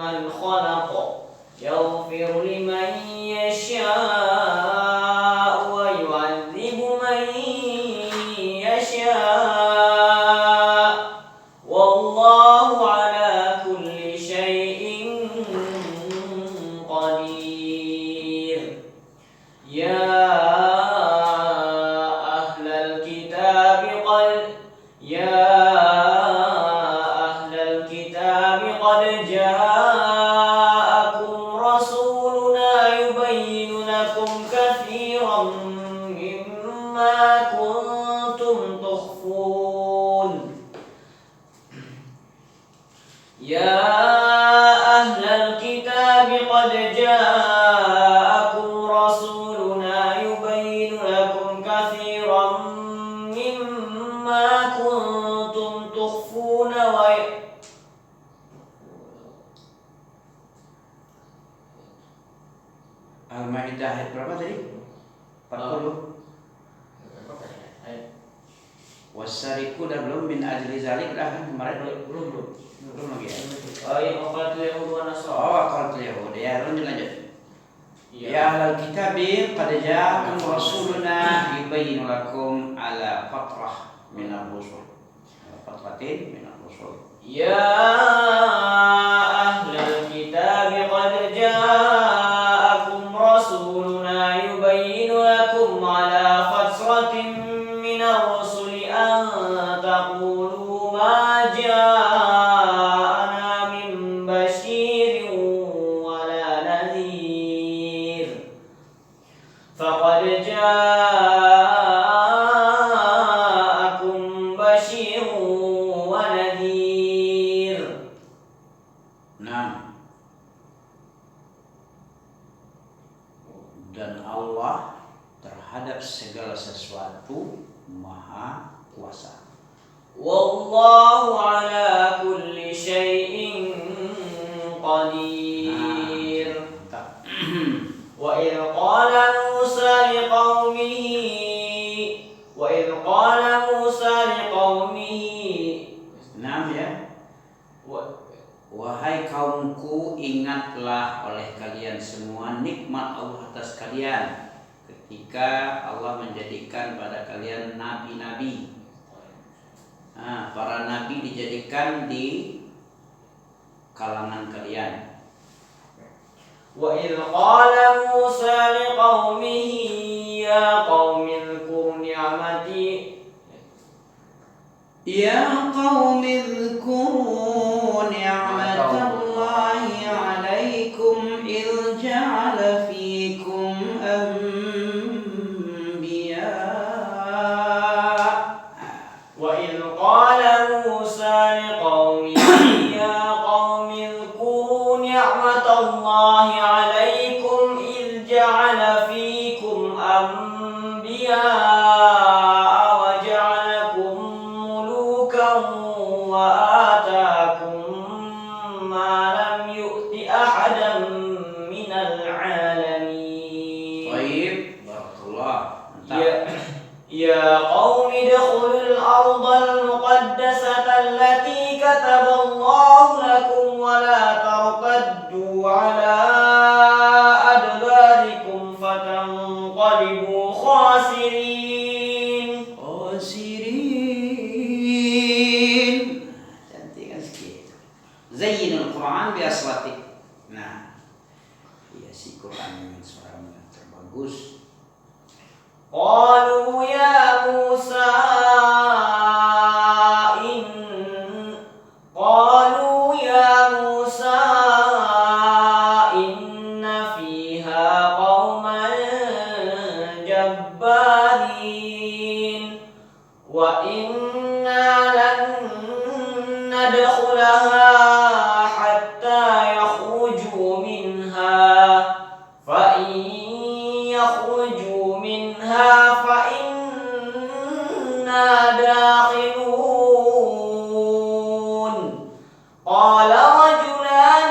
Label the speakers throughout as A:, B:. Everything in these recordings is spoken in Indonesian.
A: ممن خلق يغفر لمن يشاء ويعذب من يشاء والله على كل شيء قدير يا أهل الكتاب قد جاءكم رسولنا يبين لكم كثيرا مما كنتم تخفون يا أهل الكتاب قد جاءكم رسولنا يبين لكم كثيرا مما كنتم تخفون
B: Al-Maidah ayat berapa tadi? 40. Wasariku dah belum min ajli zalik dah kan kemarin belum lagi ya.
A: Yang Aqalatul Yahud wa Nasara.
B: Aqalatul Yahud ya, lanjut. Ya ahlal kitabi qad ja'akum rasuluna yubayyinu lakum ala fatrah min ar-rusul. Fatratin min ar-rusul.
A: Ya ahlal kitabi qad ja'akum rasuluna yubayyinu lakum ala fatratin min ar-rusul an taqulu ma ja'ana min bashirin wala nadhir faqad ja'akum bashirun wa nadhir.
B: Nah, dan Allah terhadap segala sesuatu Maha Kuasa.
A: Wallahu ala kulli syai'in qadir. Wa idh qala Musa liqaumihi
B: Nah ya. Wahai kaumku, ingatlah oleh kalian semua nikmat Allah atas kalian ketika Allah menjadikan pada kalian nabi-nabi. Nah, para nabi dijadikan di kalangan kalian.
A: Wa idh qala Musa liqaumihi ya qaumi dzkuru ni'mati
B: Ya qaumi dzkuru ni'matallahi 'alaikum idh ja'ala fiikum anbiya.
A: Wa idh qala Musa liqaumihi ya qaumi dzkuru ni'matallahi 'alaikum idh ja'ala fiikum anbiya يا قوم ادخلوا الأرض المقدسة التي كتب الله لكم ولا ترتدوا على أدباركم فتنقلبوا خاسرين.
B: Cantik kan sedikit. Zayyinul Quran bi aswatik. Nah, hiasi Quran dengan suara yang terbagus.
A: قالوا يا موسى إن فيها قوما جبارين وإنا لن ندخلها حتى يخرجوا منها فإن يخرجوا منها فإنا داخلون. قال رجلان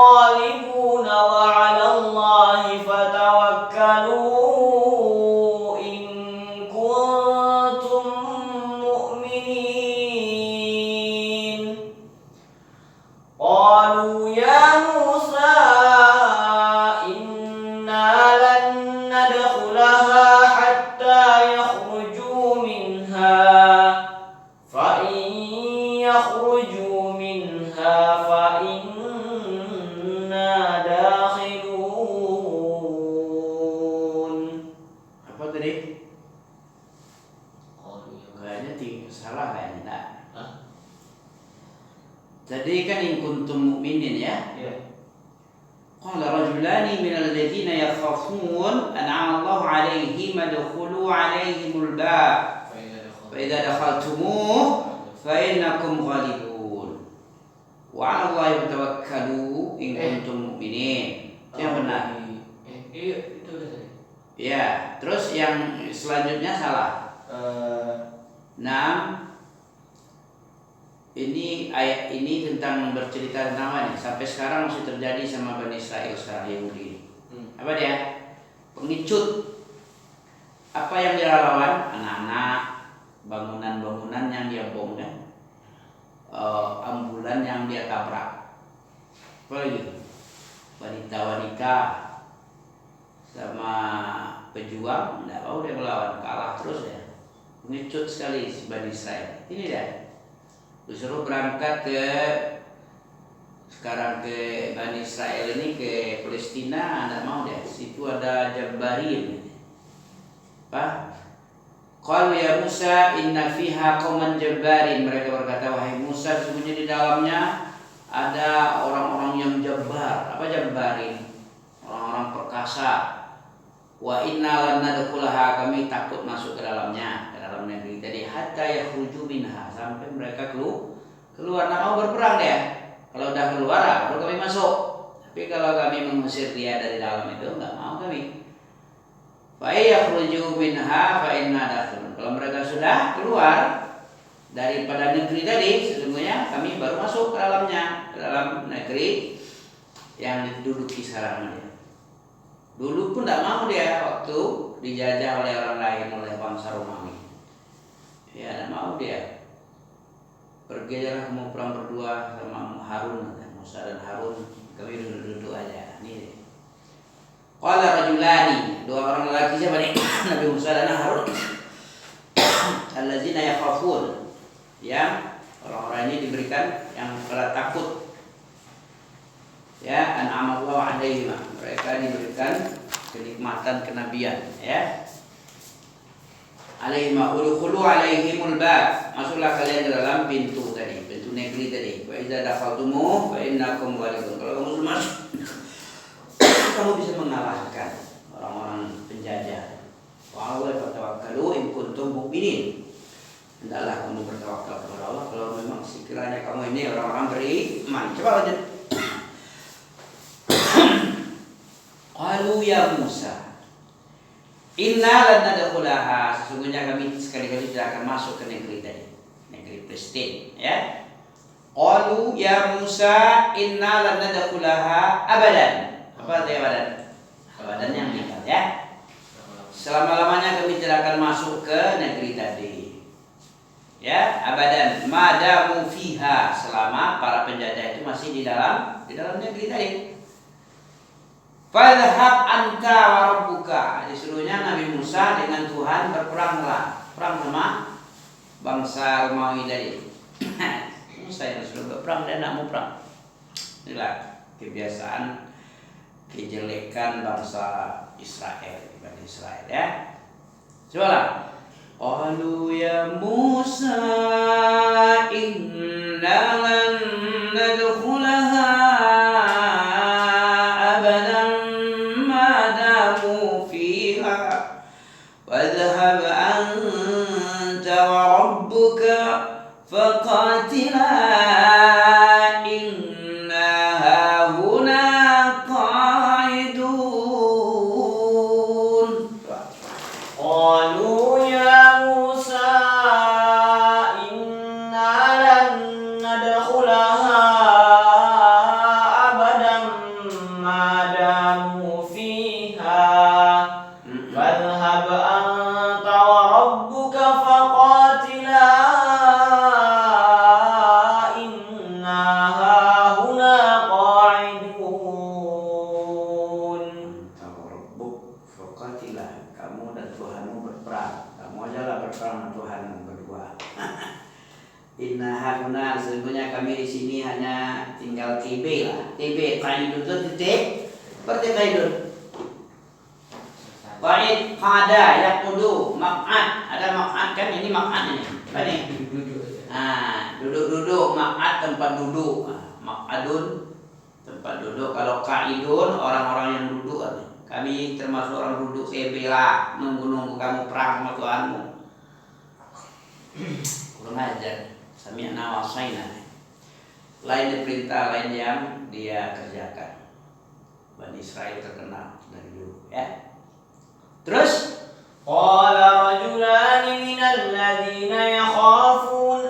A: غالبون وعلى الله فتوكلوا إن كنتم مؤمنين قالوا يا موسى إنا لن ندخلها حتى يخرجوا منها فإن يخرجوا منها فإنا داخلون.
B: Apa tadi? Kayaknya salah kayaknya. Jadi kan in kuntum mu'minin ya. Qala rajulani minal ladzina yakhafun an'ama Allahu 'alaihim adkhulu 'alaihimul bab fa idza dakhaltumuh fa innakum ghalibun wa 'ala Allahi fatawakkalu in kuntum mu'minin. Yang benar.
A: Iya, itu udah tadi.
B: Ya, terus yang selanjutnya salah. Ini ayat ini tentang bercerita tentang apa nih? Sampai sekarang masih terjadi sama Bani Israel sekarang Yahudi. Apa dia? Pengecut. Apa yang dia lawan? Anak-anak, bangunan-bangunan yang dia bom kan? Ambulan yang dia tabrak. Apa lagi? Wanita-wanita sama pejuang, tidak mau dia melawan, kalah terus ya. Pengecut sekali si Bani Israel. Ini dia. Disuruh berangkat sekarang ke Bani Israel ini ke Palestina, tidak mau deh. Situ ada Jabbarin. Apa? Qalu ya Musa inna fiha qauman jabbarin. Mereka berkata, wahai Musa, sesungguhnya di dalamnya ada orang-orang yang jabbar. Apa Jabbarin? Orang-orang perkasa. Wa inna lan nadkhulaha, kami takut masuk ke dalamnya, ke dalam negeri tadi, hatta yakhruju minha, sampai mereka keluar. Nak mau berperang dia. Kalau udah keluar baru kami masuk. Tapi kalau kami mengusir dia dari dalam itu enggak mau kami. Fa yakhruju minha fa inna dakhilun. Kalau mereka sudah keluar daripada negeri tadi, sesungguhnya kami baru masuk ke dalamnya, ke dalam negeri yang diduduki sekarang ini. Dulu pun tidak mau dia waktu dijajah oleh orang lain, oleh bangsa Romawi. Ya, tidak mau dia. Pergi aja kamu perang berdua sama Harun, Musa dan Harun, kami duduk-duduk aja. Ini. Qala rajulani, dua orang lelaki siapa nih? Nabi Musa dan Harun. Allazina yakhafun, yang orang-orang ini diberikan yang pada takut. Ya, an'amallahu 'alaihim, mereka diberikan kenikmatan kenabian, ya. Alaihim udkhulu 'alaihimul bab, masuklah kalian ke dalam pintu tadi, pintu negeri tadi. Wa idza dakhaltumuh fa innakum ghalibun. Kalau kamu sudah masuk, kamu bisa mengalahkan orang-orang penjajah. Wa 'ala fatawakkalu in kuntum mu'minin. Hendaklah kamu bertawakal kepada Allah kalau memang sekiranya kamu ini orang-orang beriman. Coba lanjut. Qalu ya Musa inna lan nadkhulaha, sesungguhnya kami sekali-kali tidak akan masuk ke negeri tadi, negeri Palestina, ya. Qalu ya Musa inna lan nadkhulaha abadan. Apa artinya abadan? Abadan yang tinggal, ya. Selama-lamanya kami tidak akan masuk ke negeri tadi. Ya, abadan madamu fiha, selama para penjajah itu masih di dalam negeri tadi. Fadhhab anta wa rabbuka, disuruhnya Nabi Musa dengan Tuhan berperanglah, perang sama bangsa Romawi tadi. Musa yang sudah berperang dan tidak mau perang. Inilah kebiasaan kejelekan bangsa Israel, Bani Israel, ya. Cobalah. Qalu ya Musa inna lan nadkhulaha wadhhab anta wa rabbuka faqatila inna hahuna qa'idun.
A: Qalu ya Musa inna lan nadkhulaha
B: titik. Qaidun itu titik. Seperti qaidun. Qaid, qada, yaqudu, maq'ad. Ada maq'ad kan, ini maq'ad ini. Apa nih? Duduk-duduk, maq'ad tempat duduk. Maq'adun tempat duduk. Kalau qaidun orang-orang yang duduk. Kami termasuk orang duduk, bela nunggu-nunggu kamu perang sama Tuhanmu. Kurang ajar. Sami'na wa asaina. Lain diperintah, lain yang dia kerjakan. Bani Israel terkenal dari dulu, ya. Terus
A: qala rajulani minal ladzina yakhafun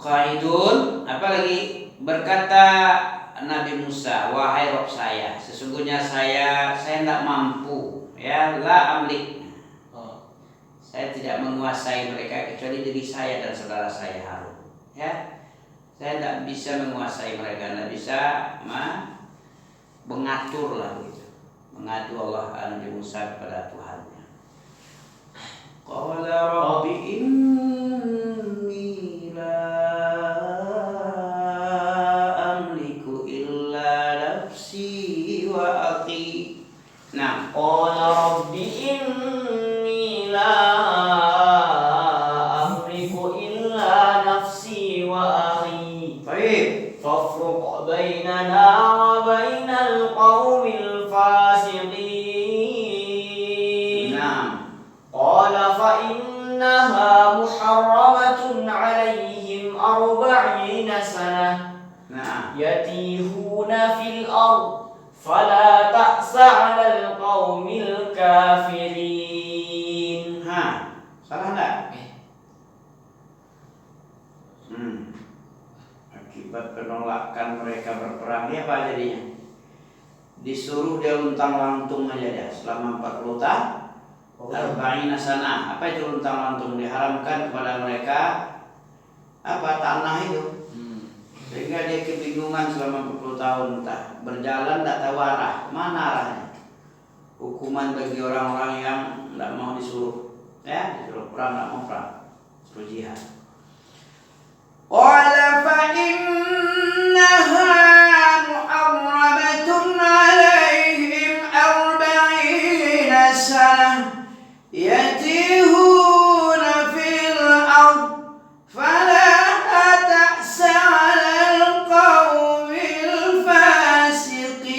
B: qaidun, apa lagi? Berkata Nabi Musa, wahai Rabb saya, sesungguhnya saya tidak mampu, ya, la amlik. Saya tidak menguasai mereka kecuali diri saya dan saudara saya Harun. Ya, saya tidak bisa menguasai mereka, tidak bisa mengatur lah gitu. Mengadu Allah Nabi Musa kepada Tuhannya. Qala Rabbi inni la amliku illa nafsi wa akhi. Nah,
A: qala rabbi inni la amliku illa nafsi wa akhi.
B: baik.
A: Fafruq bainana wa bainal qawmil fasiqin. Qala fa innaha muharramatun alayhim 40 sanah yatihuna fil ard fala ta'sa 'alal qawmil kafirin.
B: Salah enggak? Akibat penolakan mereka berperang, dia apa jadinya? Disuruh dia luntang-lantung aja dia selama 40 tahun. Arba'ina sana. Apa itu luntang-lantung? Diharamkan kepada mereka apa? Tanah itu. Sehingga dia kebingungan selama 40 tahun, entah berjalan tak tahu arah. Mana arahnya? Hukuman bagi orang-orang yang tidak mau disuruh, ya, disuruh perang, tidak mau perang, suruh jihad. Qala fa innaha muharramatun 'alaihim 40 sanah yatihuna fil ard fala ta'sa 'alal qawmil fasiqin.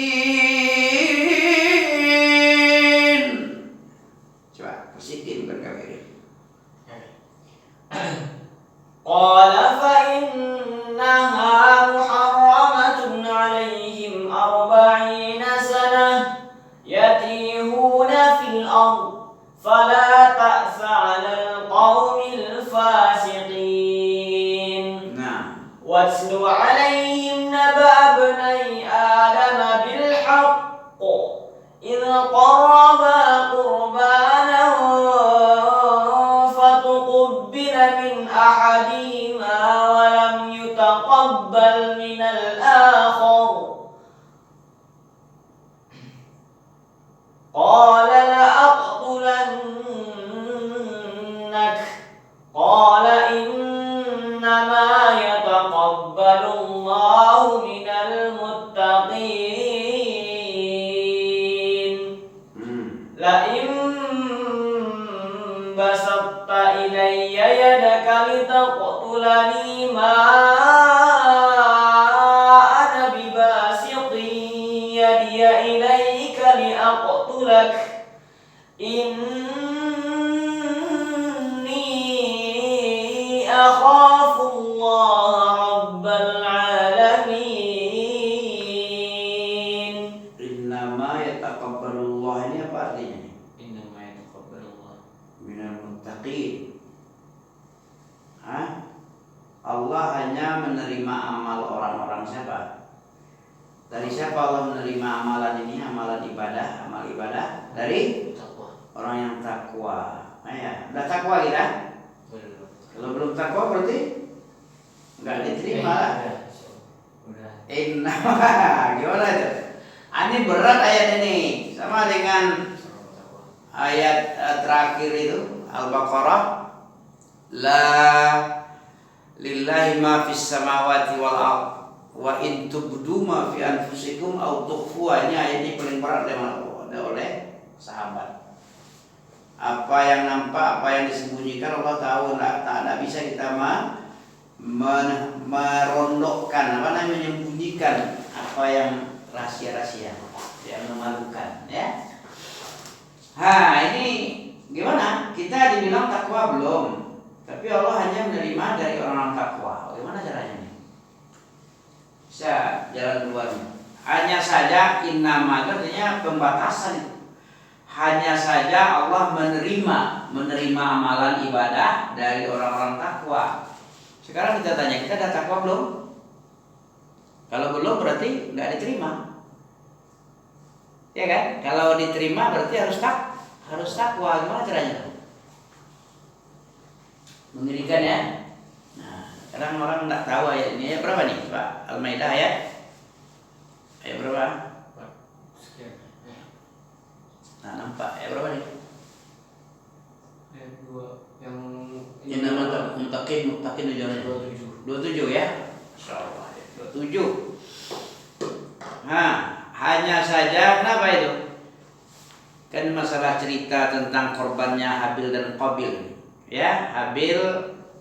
B: Coba fasiqin bukan kafirin.
A: Qala fa innaha muharramatun 'alaihim 40 sanah yatihuna fil ard fala ta'sa 'alal qawmil fasiqin. Watlu 'alaihim naba' ibnai Adam bil haqq idh qarraba qurbanan fatuqabbala min ahadihima wa lam yutaqabbal min al-akhar qala la aqtulannak qala innama yataqabbalu Allahu minal muttaqin. La in basatta ilayya yadaka litaqtulani ma ana bibasitin yadiya ilayka liaqtulak inni akhafu Allah rabbal alamin.
B: Innama yataqabbalullah, ini apa artinya?
A: Innama yataqabbalullah
B: minal muttaqin. Allah hanya menerima amal orang-orang siapa? Dari siapa Allah menerima amalan ini, amalan ibadah, amal ibadah? Dari orang yang takwa. Ya, udah takwa kita? Kalau belum takwa berarti nggak diterima lah. Gimana itu? Ini berat ayat ini, sama dengan ayat terakhir itu Al-Baqarah. La lillahi ma fis samawati wal ard wa in tubdu ma fi anfusikum aw tukhfuha. Ini ayat ini paling berat oleh sahabat. Apa yang nampak, apa yang disembunyikan Allah tahu. Tak bisa kita merondokkan, menyembunyikan apa yang rahasia-rahasia, yang memalukan, ya. Ini gimana? Kita dibilang takwa belum, tapi Allah hanya menerima dari orang-orang takwa. Bagaimana caranya nih? Bisa jalan keluarnya. Hanya saja innama, artinya pembatasan itu. Hanya saja Allah menerima amalan ibadah dari orang-orang takwa. Sekarang kita tanya, kita ada takwa belum? Kalau belum berarti nggak diterima, ya kan? Kalau diterima berarti harus takwa. Gimana caranya? Mengerikan ya. Nah, kadang orang nggak tahu ayat ini. Ayat berapa nih, Pak? Al-Maidah ayat berapa? Nah, nampak ayat berapa nih?
C: Ayat 2 yang
B: Yang nama mutakin tujuannya 27 ya. Insyaallah 27. Hanya saja kenapa itu? Kan masalah cerita tentang korbannya Habil dan Qabil. Ya, Habil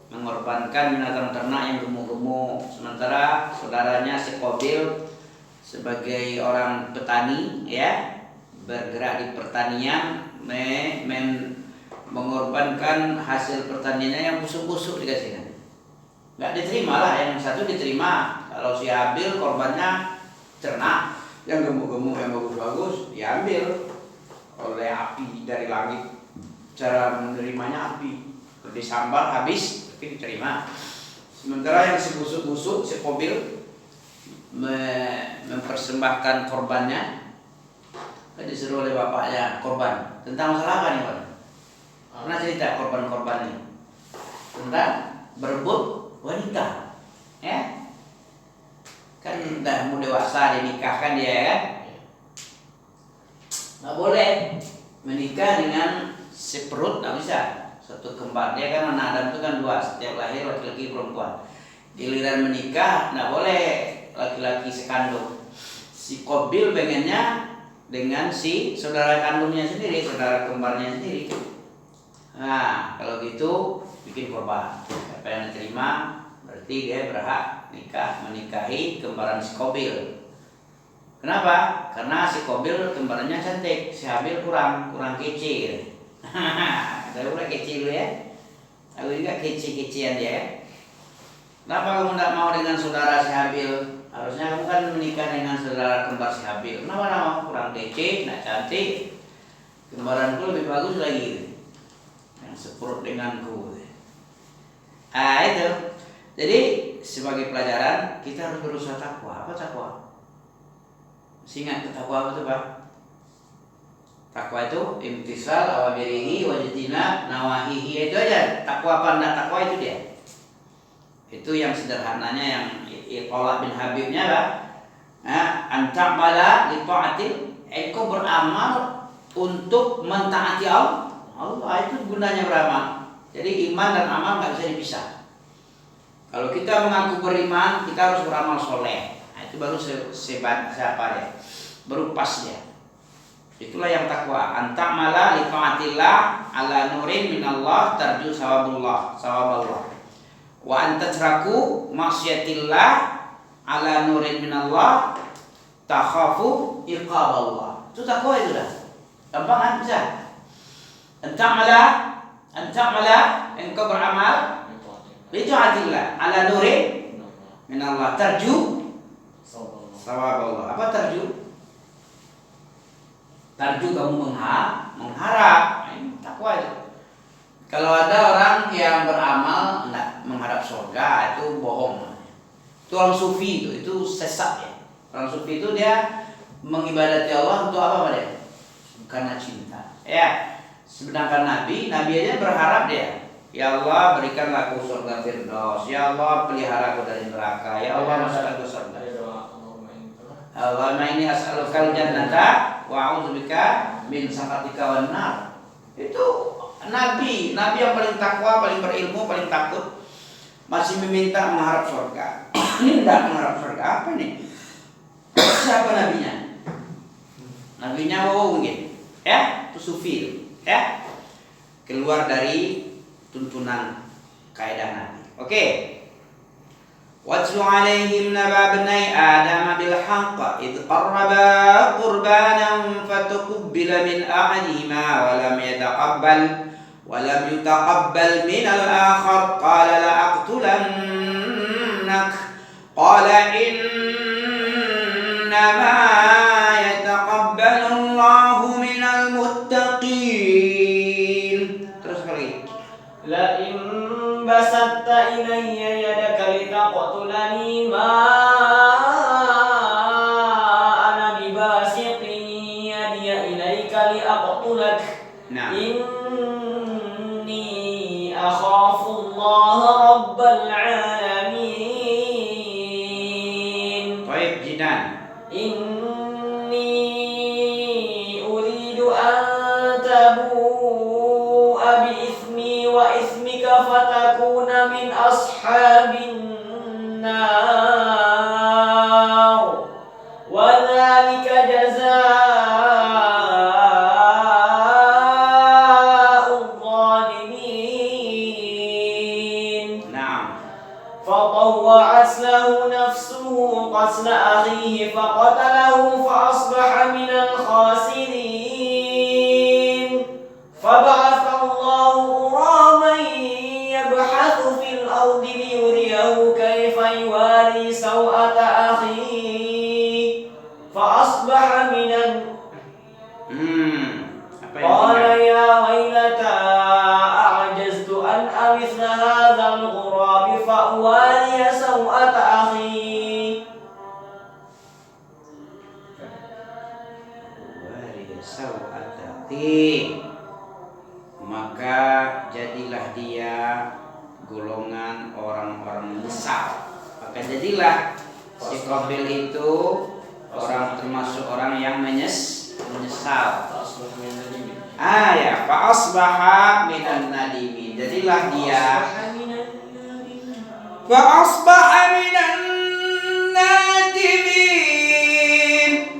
B: mengorbankan binatang ternak yang gemuk-gemuk, sementara saudaranya si Qabil sebagai orang petani, ya, bergerak di pertanian, mengorbankan hasil pertaniannya yang busuk-busuk dikasihkan. Nggak diterima lah, yang satu diterima. Kalau si Habil korbannya ternak yang gemuk-gemuk yang bagus-bagus diambil oleh api dari langit. Cara menerimanya api, disambar habis tapi diterima. Sementara yang si busuk-busuk, si Qabil mempersembahkan korbannya, disuruh oleh bapaknya korban. Tentang masalah apa nih, Pak? Pernah cerita korban-korban ini tentang berebut wanita, ya? Kan udah mau dewasa dinikahkan dia, kan? Nggak boleh menikah dengan seperut, nggak bisa. Satu kembar, dia kan anak Adam itu kan dua, setiap lahir laki-laki perempuan. Giliran menikah nggak boleh laki-laki sekandung. Si Qabil pengennya dengan si saudara kandungnya sendiri, saudara kembarnya sendiri. Nah, kalau gitu bikin korban. Apa yang diterima berarti dia berhak menikahi kembaran si Qabil. Kenapa? Karena si Qabil kembarannya cantik, si Habil kurang kece. Saya udah kece dulu ya. Aku juga kece-kecean dia. Kenapa kamu tidak mau dengan saudara si Habil? Harusnya kamu kan menikah dengan saudara kembar si Habil. Kenapa kamu kurang kece, tidak cantik? Kembaranku lebih bagus lagi. Yang seperut denganku. Itu. Jadi sebagai pelajaran kita harus berusaha takwa. Apa takwa? Masih ingat takwa apa itu, Pak? Takwa itu imtisal awamirihi wajtina nawahihi, itu aja. Takwa apa enggak takwa itu dia. Itu yang sederhananya, yang Iqalah bin Habibnya, Pak. Antamala li ta'atil, engkau beramal untuk mentaati Allah. Itu gunanya beramal. Jadi iman dan amal nggak bisa dipisah. Kalau kita mengaku beriman, kita harus beramal soleh. Itu baru siapa ya? Baru pas ya. Itulah yang takwa. Antamala li ta'atillah ala nurin minallah tarju sawaballah. Wa antajraku maksiatillah ala nurin minallah takhafu iqaballah. Itu takwa itu dah. Gampang kan, bisa? Antamala engkau beramal li ta'atillah ala nurin minallah tarju sawaballah. Apa tarju? Tarju kamu mengharap. Ini takwa itu. Kalau ada orang yang beramal enggak mengharap surga, itu bohong. Itu orang sufi itu sesat ya. Orang sufi itu dia mengibadati Allah untuk apa dia? Karena cinta. Ya. Sedangkan Nabi aja berharap dia, ya Allah berikanlah aku surga Firdaus. Ya Allah pelihara aku dari neraka. Ya Allah masukkan aku surga. Allahumma inni as'alukal jannata wa a'udzubika min sakhatika wan nar. Itu Nabi yang paling takwa, paling berilmu, paling takut. masih meminta mengharap surga. Ini tidak mengharap surga, apa nih? Siapa nabinya? Nabinya mungkin, ya, itu sufi, ya, keluar dari tuntunan kaidah Nabi. Oke. Watlu alaihim naba bnai Adam bil haqq id qarraba qurbanan fatuqbila min ahadihima wa lam yutaqabbal min al-akhar qala la aqtulannak qala innama yataqabbalu Allahu minal muttaqin. Terus lagi.
A: La in basatta ilayya yadaka litaqtulani ma ana bibasitin yadiya ilayka liaqtulak.
B: Nah.
A: Inni akhafu Allah rabbal alamin.
B: Baik, Jinan.
A: Inni uridu an tabu'a bi ismi wa ismika fatakuna min ashabin nar wa dhalika jazaa'ul zalimin.
B: Naam.
A: فطوعت له نفسه قتل أخيه فقتله فأصبح من الخاسرين فبعث الله غرابا يبحث في الأرض ليريه كيف يواري سوءة أخيه فأصبح من قال يا ويلتى أعجزت أن أمثل هذا الغراب فأواري سوءة أخي.
B: Maka jadilah dia golongan orang-orang menyesal. Maka jadilah si Qabil itu orang termasuk orang yang menyesal. Ya, fa asbaha minan nadimin. Jadilah dia fa asbaha minan nadimin.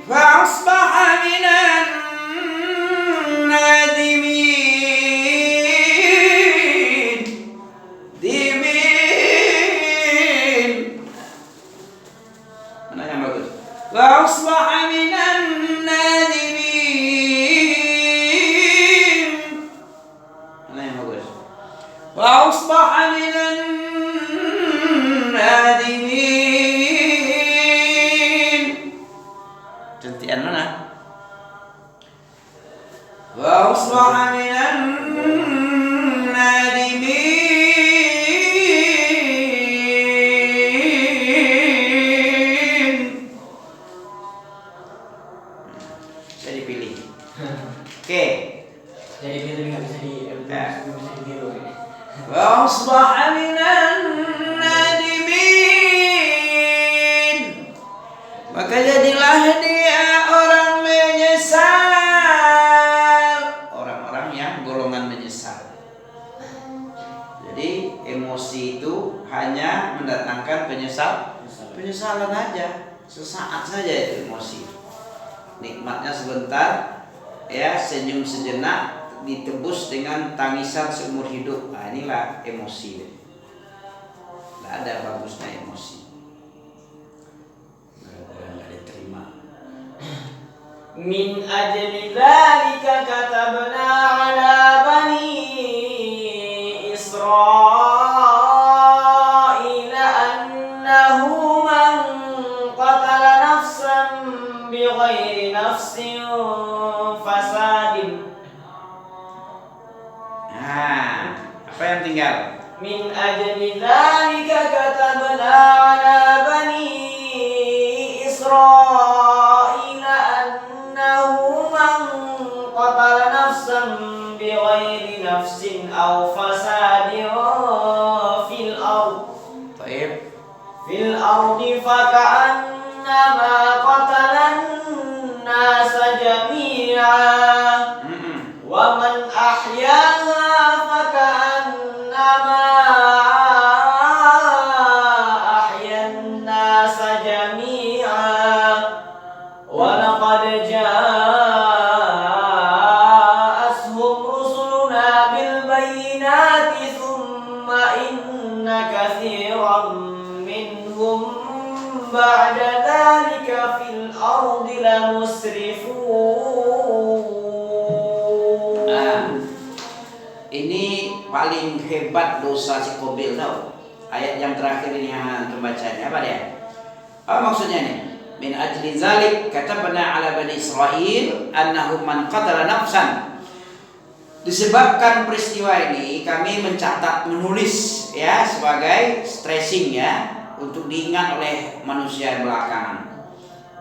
B: Fa asbaha minan nadimin. Dimin. Mana yang bagus? Fa asbaha minan nadimin. Mana yang bagus? Fa asbaha minan nadimin. Cantikan mana? Wa asbaha minan nadimin. Saya dipilih. Oke.
A: Jadi dia nggak bisa ditiru.
B: Wa asbaha minan nadimin. Maka jadilah dia orang menyesal. Orang-orang yang golongan menyesal. Jadi emosi itu hanya mendatangkan penyesalan aja. Sesaat saja itu emosi. Nikmatnya sebentar, ya, senyum sejenak ditebus dengan tangisan seumur hidup. Nah, inilah emosi. Tidak ada bagusnya emosi. Nggak diterima.
A: Min ajli dzalika katabna ala bani Israila annahu man qatala nafsan bighairi nafsin fasadin.
B: Apa yang tinggal?
A: Min ajli dzalika katabna ala bani Israila annahu man qatala nafsan bighairi nafsin aw fasadin fil ardi faka'annama qatalan nasa jami'a wa man ahyaha faka'annama بعد ذلك في الأرض لمسرفون.
B: Ini paling hebat dosa si Qabil tau. Ayat yang terakhir ini yang bacanya apa dia? Apa maksudnya ini? Min ajli zalik katabna ala bani Israil annahu man qatala nafsan. Disebabkan peristiwa ini kami mencatat, menulis ya sebagai stressing ya untuk diingat oleh manusia belakangan.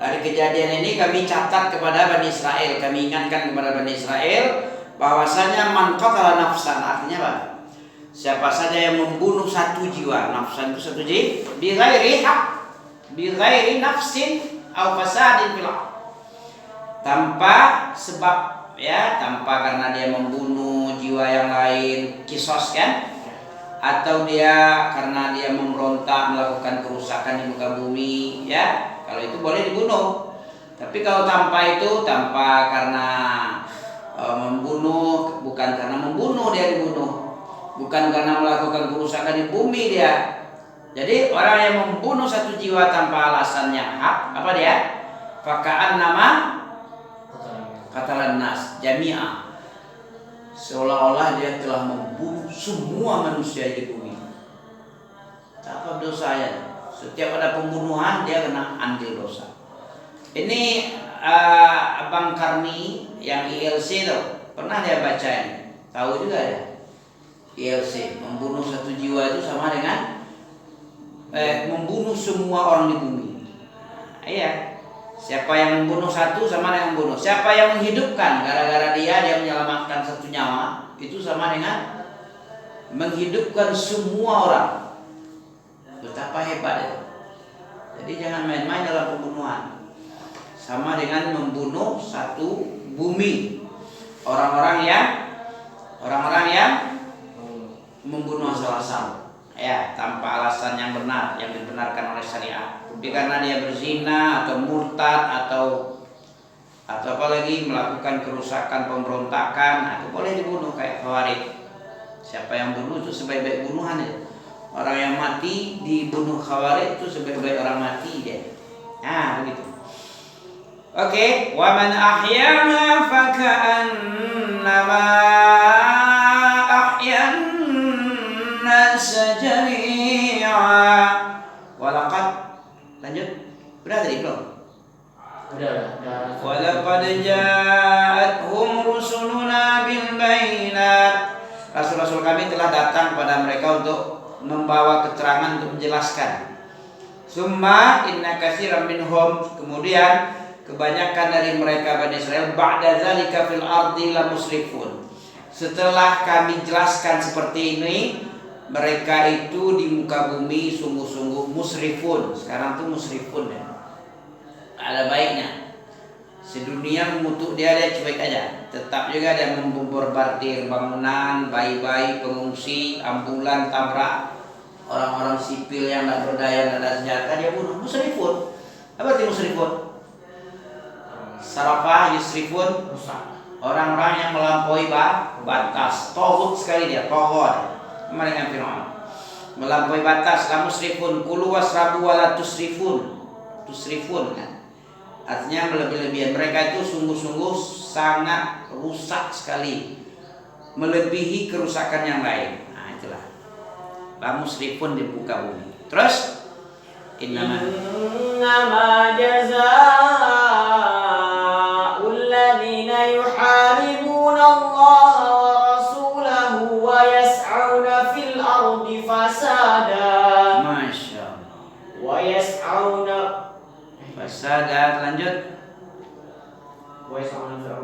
B: Dari kejadian ini kami catat kepada Bani Israel, kami ingatkan kepada Bani Israel bahwasanya man qatala nafsan artinya apa? Siapa saja yang membunuh satu jiwa, nafsan itu satu jiwa, bi ghairi haq, bi ghairi nafsin aw fasadin fil ardh. Tanpa sebab ya, tanpa karena dia membunuh jiwa yang lain, kisos kan? Atau dia karena dia memberontak melakukan kerusakan di muka bumi ya, kalau itu boleh dibunuh. Tapi kalau tanpa itu, tanpa karena membunuh, bukan karena membunuh dia dibunuh, bukan karena melakukan kerusakan di bumi dia. Jadi orang yang membunuh satu jiwa tanpa alasannya hak, apa dia? Fakaan nama katalan nas jami'ah, seolah-olah dia telah membunuh semua manusia di bumi. Apa dosanya? Setiap ada pembunuhan dia kena andil dosa. Ini Abang Karni yang ILC tuh pernah dia baca ini, tahu juga ya. ILC membunuh satu jiwa itu sama dengan membunuh semua orang di bumi. Iya. Siapa yang membunuh satu sama dengan membunuh. Siapa yang menghidupkan gara-gara dia menyelamatkan satu nyawa, itu sama dengan menghidupkan semua orang. Betapa hebat itu. Jadi jangan main-main dalam pembunuhan. Sama dengan membunuh satu bumi. Orang-orang yang membunuh asal-asal. Ya, tanpa alasan yang benar, yang dibenarkan oleh syariat. Tapi karena dia berzina atau murtad atau apa lagi melakukan kerusakan, pemberontakan, itu boleh dibunuh kayak Khawarij. Siapa yang bunuh itu sebaik-baik bunuhan ya. Orang yang mati dibunuh Khawarij itu sebaik-baik orang mati dia. Nah, begitu. Oke, wa man ahyaha faka'annama ahyan nasa jami'a. Walaqad, lanjut. Udah tadi belum?
A: Udah.
B: Walaqad ja'athum rusuluna bil bayinat. Rasul-rasul kami telah datang kepada mereka untuk membawa keterangan, untuk menjelaskan. Summa inna katsiran minhum, kemudian kebanyakan dari mereka Bani Israel ba'da zalika fil ardi la musrifun. Setelah kami jelaskan seperti ini, mereka itu di muka bumi sungguh-sungguh musrifun. Sekarang tuh musrifun ya. Ada baiknya. Sedunia mengutuk dia cuek aja. Tetap juga dia membombardir bangunan, bayi-bayi, pengungsi, ambulan, tabrak orang-orang sipil yang tak berdaya, tak ada senjata, dia bunuh. Musrifun. Apa arti musrifun? Sarafah yusrifun, orang-orang yang melampaui batas. Tohut sekali dia, tohut. Sama dengan Fir'aun. Melampaui batas, la musrifun, kulu wasrabu wala tusrifun. Tusrifun kan. Artinya melebih-lebihan. Mereka itu sungguh-sungguh sangat rusak sekali, melebihi kerusakan yang lain. Nah itulah la musrifun di muka bumi. Terus innama jazaa'ul ladzina yuharibuna Allah wa rasulahu wa yas'auna fil ardi fasada. Masya Allah. Wa yas'auna fasada. Lanjut.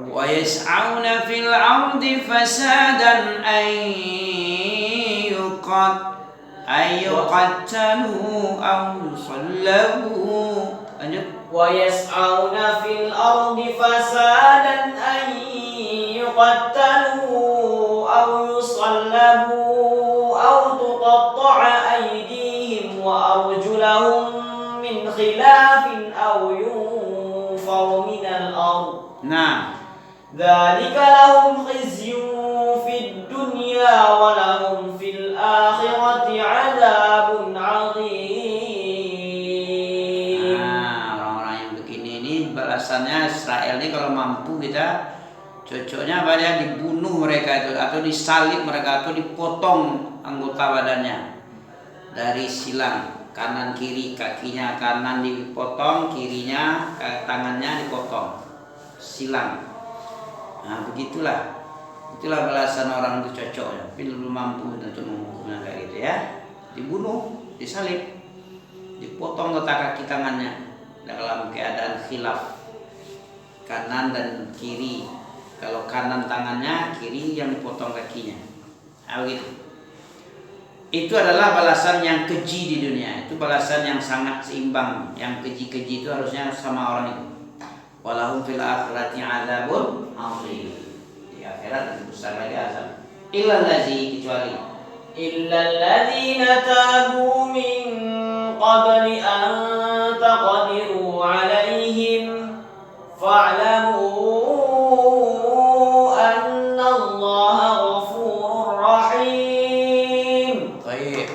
B: Wa yas'auna fil ardi fasadan ayyuqattalu aw yusallabu. Lanjut. Wa yas'auna fil ardi fasadan ayyuqattalu aw yusallabu aw tuqatta'a aydihim wa arjulahum min khilafin aw yunfaw min al-ard. Nah, dzalika lahum khizyun fid dunya wa lahum fil akhirati 'adzabun 'adzim. balasannya Israel ini kalau mampu kita cocoknya banyak dibunuh mereka itu, atau disalib mereka, atau dipotong anggota badannya dari silang kanan kiri, kakinya kanan dipotong, kirinya tangannya dipotong, silang. Nah begitulah, itulah balasan orang itu cocoknya. Tapi belum mampu untuk menghukumnya kayak gitu ya, dibunuh, disalib, dipotong letak kaki tangannya dalam keadaan khilaf, kanan dan kiri. Kalau kanan tangannya, kiri yang dipotong kakinya. Nah, begitu. Itu adalah balasan yang keji di dunia. Itu balasan yang sangat seimbang. Yang keji-keji itu harusnya sama orang itu. Walahum fil akhirati adzabun adzim. Di akhirat lebih besar lagi azab. Illal ladzi, kecuali
A: illal ladzina tabu min qabli an taqdiru alaihim fa'lamu anna Allaha ghafurur rahim.
B: Baik.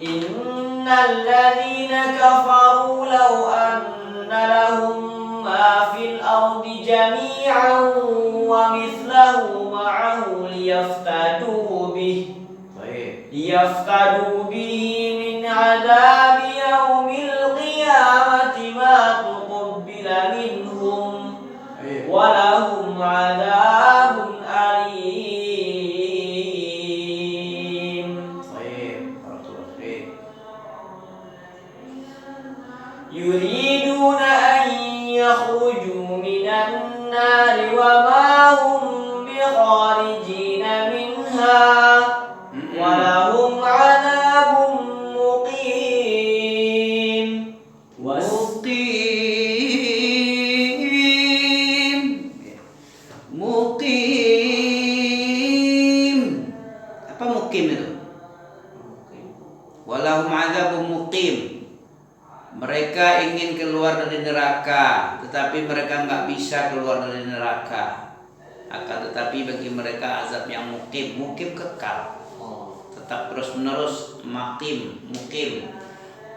A: Innal ladzina kafaru law anna lahum ma fil ardi jami'an wa mithlahu ma'ahu liyaftadu bihi min 'adabi yaumil qiyamati ma tuqabbala minhum wa lahum 'adabun alim. Yuriduna an yakhruju minan nari wa ma hum bikharijina minha wa lahum 'adabun muqim.
B: Muqim. Apa muqim itu? Walahum 'adzabun muqim. Mereka ingin keluar dari neraka, tetapi mereka nggak bisa keluar dari neraka. Akan tetapi bagi mereka azab yang muqim, muqim kekal, tetap terus menerus. Muqim.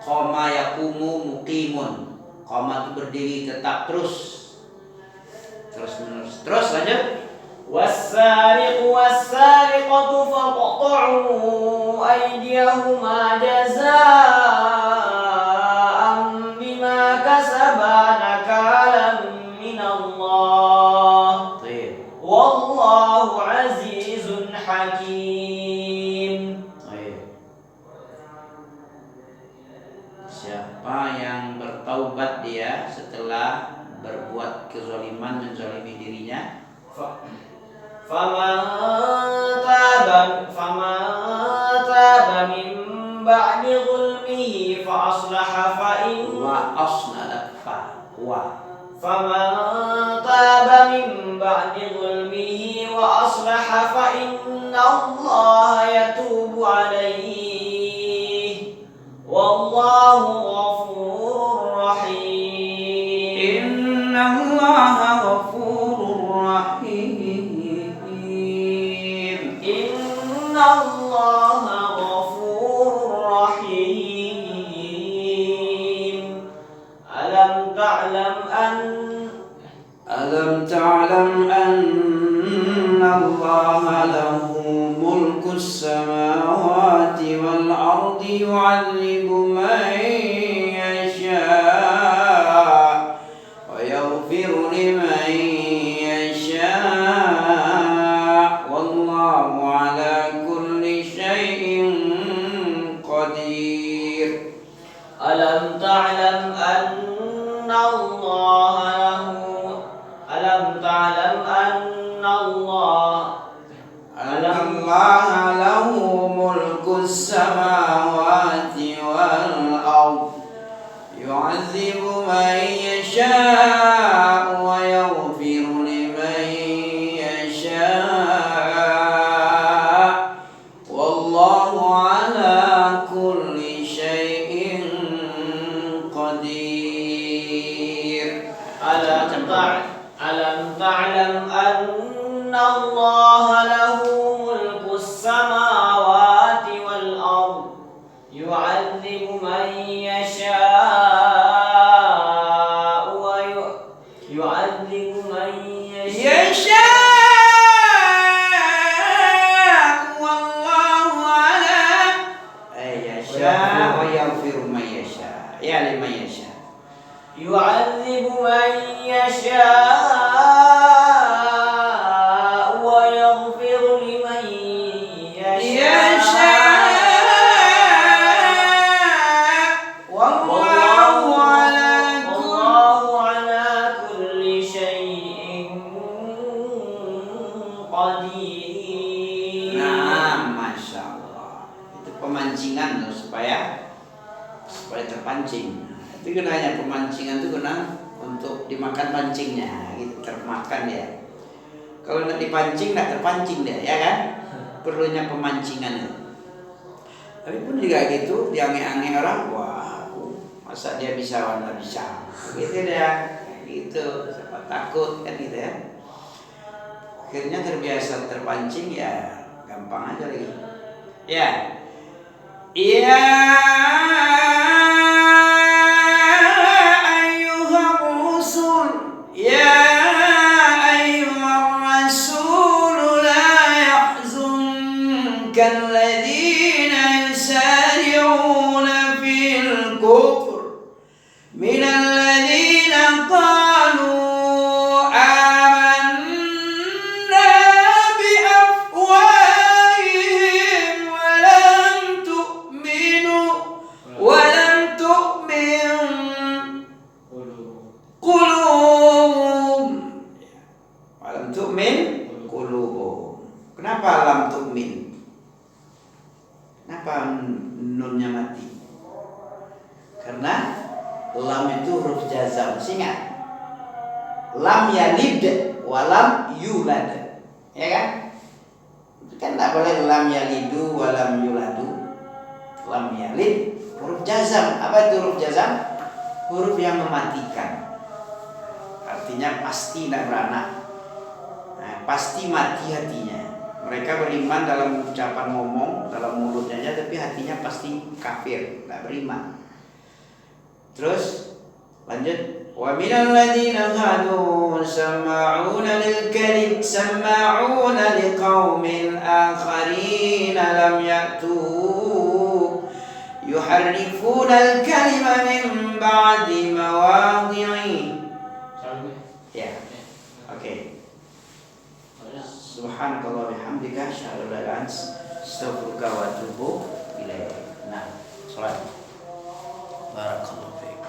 B: Qoma yaqumu muqimun. Qoma itu berdiri tetap terus menerus. Terus lanjut.
A: Was-sariqu was-sariqatu faqta'u aydiyahuma jazaa'an bima kasaba nakalan min Allah. Wallahu azizun hakim.
B: Siapa yang bertaubat dia setelah berbuat kezaliman, menzalimi dirinya,
A: faman taba min ba'di zulmihi fa aslaha fa faman taba min ba'di zulmihi wa aslaha fa inna Allaha yatubu alaihi wallahu ghafurur rahim.
B: Inna Allaha ghafurur rahim.
A: Inna Allaha ghafurur rahim. Alam ta'lam anna Allaha lahu mulkus samawati wal ardi yu'allibu man yasha' wa yaghfiru liman yasha' wallahu ala kulli syai'in qadir. Alam ta'lam anna Allaha lahu mulkus samawati wal ard yu'adzibu man yasha' wa yaghfiru liman yasha' wallahu ala kulli syai'in qadir. Alam ta'lam anna Allaha lahu mulkus samawati wal ard yu'adzibu man yasha'
B: man yasha.
A: يعذب من يشاء ويغفر لمن يشاء
B: Wallahu
A: والله على كل شيء قدير.
B: Nah, masya Allah, itu pemancingan loh, supaya terpancing. Itu gunanya pemancingan itu guna untuk dimakan pancingnya, gitu, termakan ya. Kalau nggak dipancing nggak terpancing dia, ya kan? Perlunya pemancingan itu. Tapi pun juga gitu, diange-ange orang, wah, masa dia bisa, nggak bisa, gitu dia, gitu, siapa takut kan gitu ya. Akhirnya terbiasa terpancing ya, gampang aja lagi. Ya, iya. كالذين يسارعون في الكفر من الذين قالوا آمنا بأفواههم ولم تؤمن قلوبهم. Kenapa lam tu'min? Kenapa nunnya mati? Karena lam itu huruf jazam. Ingat, lam yalid walam yulad, ya kan? Kan tidak boleh lam yalidu walam yuladu. Lam yalid huruf jazam. Apa itu huruf jazam? Huruf yang mematikan. Artinya pasti tidak beranak. Nah, pasti mati hatinya. Mereka beriman dalam ucapan ngomong, dalam mulutnya aja, tapi hatinya pasti kafir, tidak beriman. Terus lanjut, wa minal ladzina hadu sama'una lil kadhib sama'una liqaumin akharin lam ya'tu yuharrifuna al-kalima min ba'di mawadhi'i. Ya. Oke. Subhanakallah bihamdika asyhadu an la ilaha illa anta astaghfiruka wa atubu ilaik. Nah, salat. Barakallahu fiik.